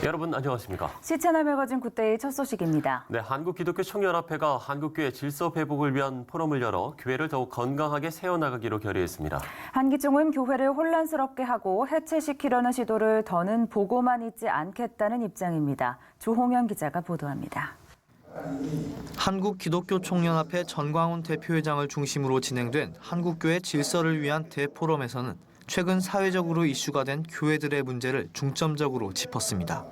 여러분 안녕하십니까? 시채널 매거진 굿데이 첫 소식입니다. 네, 한국기독교총연합회가 한국교회 질서 회복을 위한 포럼을 열어 교회를 더욱 건강하게 세워나가기로 결의했습니다. 한기총은 교회를 혼란스럽게 하고 해체시키려는 시도를 더는 보고만 있지 않겠다는 입장입니다. 조홍현 기자가 보도합니다. 한국기독교총연합회 전광훈 대표회장을 중심으로 진행된 한국교회 질서를 위한 대포럼에서는 최근 사회적으로 이슈가 된 교회들의 문제를 중점적으로 짚었습니다.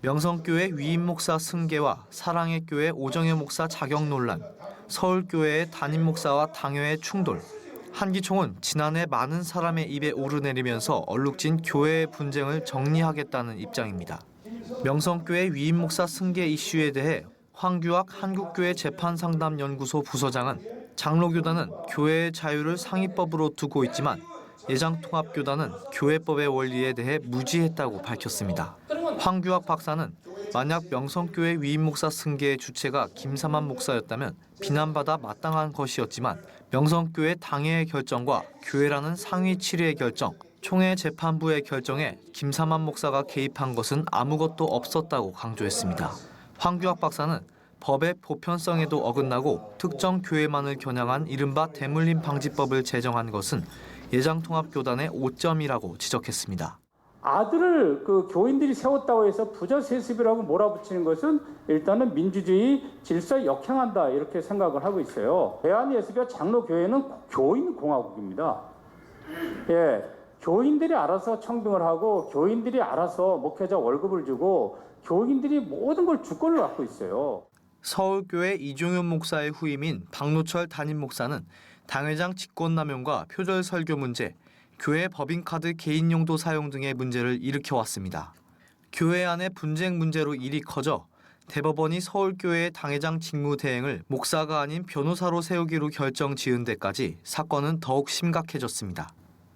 명성교회 위임 목사 승계와 사랑의 교회 오정현 목사 자격 논란, 서울교회의 담임 목사와 당회의 충돌, 한기총은 지난해 많은 사람의 입에 오르내리면서 얼룩진 교회의 분쟁을 정리하겠다는 입장입니다. 명성교회 위임 목사 승계 이슈에 대해 황규학 한국교회 재판상담연구소 부서장은 장로교단은 교회의 자유를 상위법으로 두고 있지만 예장통합교단은 교회법의 원리에 대해 무지했다고 밝혔습니다. 황규학 박사는 만약 명성교회 위임 목사 승계의 주체가 김삼환 목사였다면 비난받아 마땅한 것이었지만 명성교회 당회의 결정과 교회라는 상위 7위의 결정, 총회 재판부의 결정에 김삼환 목사가 개입한 것은 아무것도 없었다고 강조했습니다. 황규학 박사는 법의 보편성에도 어긋나고 특정 교회만을 겨냥한 이른바 대물림 방지법을 제정한 것은 예장통합교단의 오점이라고 지적했습니다. 아들을 교인들이 세웠다고 해서 부자세습이라고 몰아붙이는 것은 일단은 민주주의 질서에 역행한다 이렇게 생각을 하고 있어요. 대한예수교 장로교회는 교인공화국입니다. 예, 교인들이 알아서 청빙을 하고 교인들이 알아서 목회자 월급을 주고 교인들이 모든 걸 주권을 갖고 있어요. 서울교회 이종현 목사의 후임인 박노철 담임 목사는 당회장 직권남용과 표절 설교 문제, 교회 법인카드 개인용도 사용 등의 문제를 일으켜왔습니다. 교회 안의 분쟁 문제로 일이 커져 대법원이 서울교회의 당회장 직무 대행을 목사가 아닌 변호사로 세우기로 결정 지은 데까지 사건은 더욱 심각해졌습니다.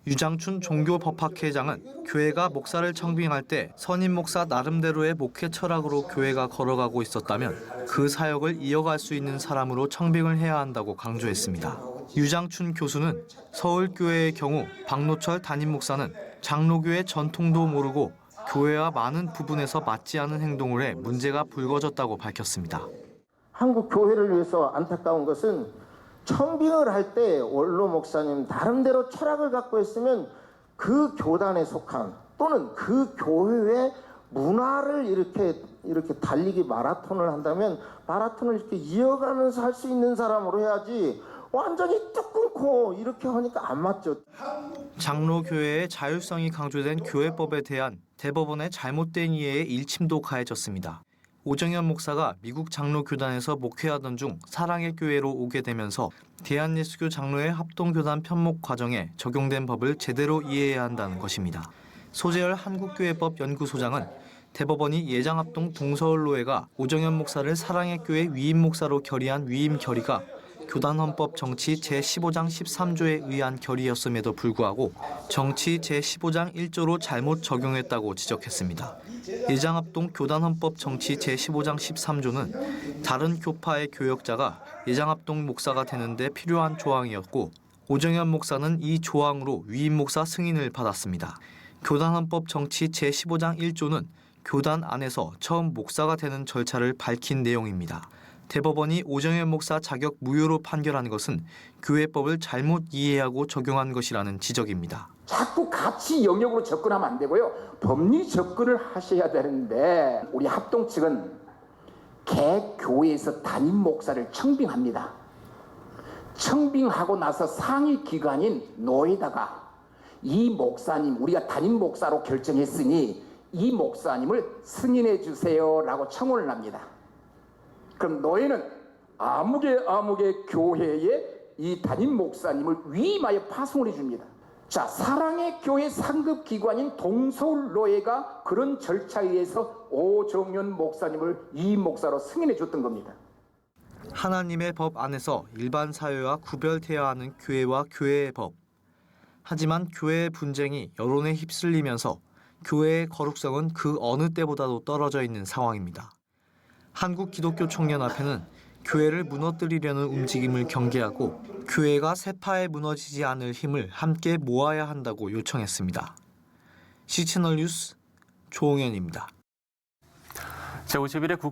유장춘 종교법학회장은 교회가 목사를 청빙할 때 선임 목사 나름대로의 목회 철학으로 교회가 걸어가고 있었다면 그 사역을 이어갈 수 있는 사람으로 청빙을 해야 한다고 강조했습니다. 유장춘 교수는 서울교회의 경우 박노철 담임 목사는 장로교의 전통도 모르고 교회와 많은 부분에서 맞지 않은 행동을 해 문제가 불거졌다고 밝혔습니다. 한국 교회를 위해서 안타까운 것은 청빙을 할 때 원로 목사님 나름대로 철학을 갖고 있으면 그 교단에 속한 또는 그 교회의 문화를 이렇게 달리기 마라톤을 한다면 마라톤을 이렇게 이어가면서 할 수 있는 사람으로 해야지 완전히 뚝 끊고 이렇게 하니까 안 맞죠. 장로교회의 자율성이 강조된 교회법에 대한 대법원의 잘못된 이해에 일침도 가해졌습니다. 오정현 목사가 미국 장로교단에서 목회하던 중 사랑의 교회로 오게 되면서 대한예수교 장로의 합동교단 편목 과정에 적용된 법을 제대로 이해해야 한다는 것입니다. 소재열 한국교회법 연구소장은 대법원이 예장합동 동서울로회가 오정현 목사를 사랑의 교회 위임 목사로 결의한 위임 결의가 교단헌법 정치 제15장 13조에 의한 결의였음에도 불구하고 정치 제15장 1조로 잘못 적용했다고 지적했습니다. 예장합동 교단헌법 정치 제15장 13조는 다른 교파의 교역자가 예장합동 목사가 되는 데 필요한 조항이었고 오정현 목사는 이 조항으로 위임 목사 승인을 받았습니다. 교단헌법 정치 제15장 1조는 교단 안에서 처음 목사가 되는 절차를 밝힌 내용입니다. 대법원이 오정현 목사 자격 무효로 판결한 것은 교회법을 잘못 이해하고 적용한 것이라는 지적입니다. 자꾸 가치 영역으로 접근하면 안 되고요. 법리 접근을 하셔야 되는데 우리 합동 측은 개교회에서 담임 목사를 청빙합니다. 청빙하고 나서 상위 기관인 노회다가 이 목사님 우리가 담임 목사로 결정했으니 이 목사님을 승인해 주세요라고 청원을 합니다. 그럼 노예는 아무개 교회에 이 담임 목사님을 위임하여 파송을 해줍니다. 자, 사랑의 교회 상급 기관인 동서울노회가 그런 절차에 의해서 오정현 목사님을 위임 목사로 승인해 줬던 겁니다. 하나님의 법 안에서 일반 사회와 구별되어야 하는 교회와 교회의 법. 하지만 교회의 분쟁이 여론에 휩쓸리면서 교회의 거룩성은 그 어느 때보다도 떨어져 있는 상황입니다. 한국기독교총연합회는 교회를 무너뜨리려는 움직임을 경계하고 교회가 세파에 무너지지 않을 힘을 함께 모아야 한다고 요청했습니다. 시채널 뉴스 조홍현입니다. 제51회 국가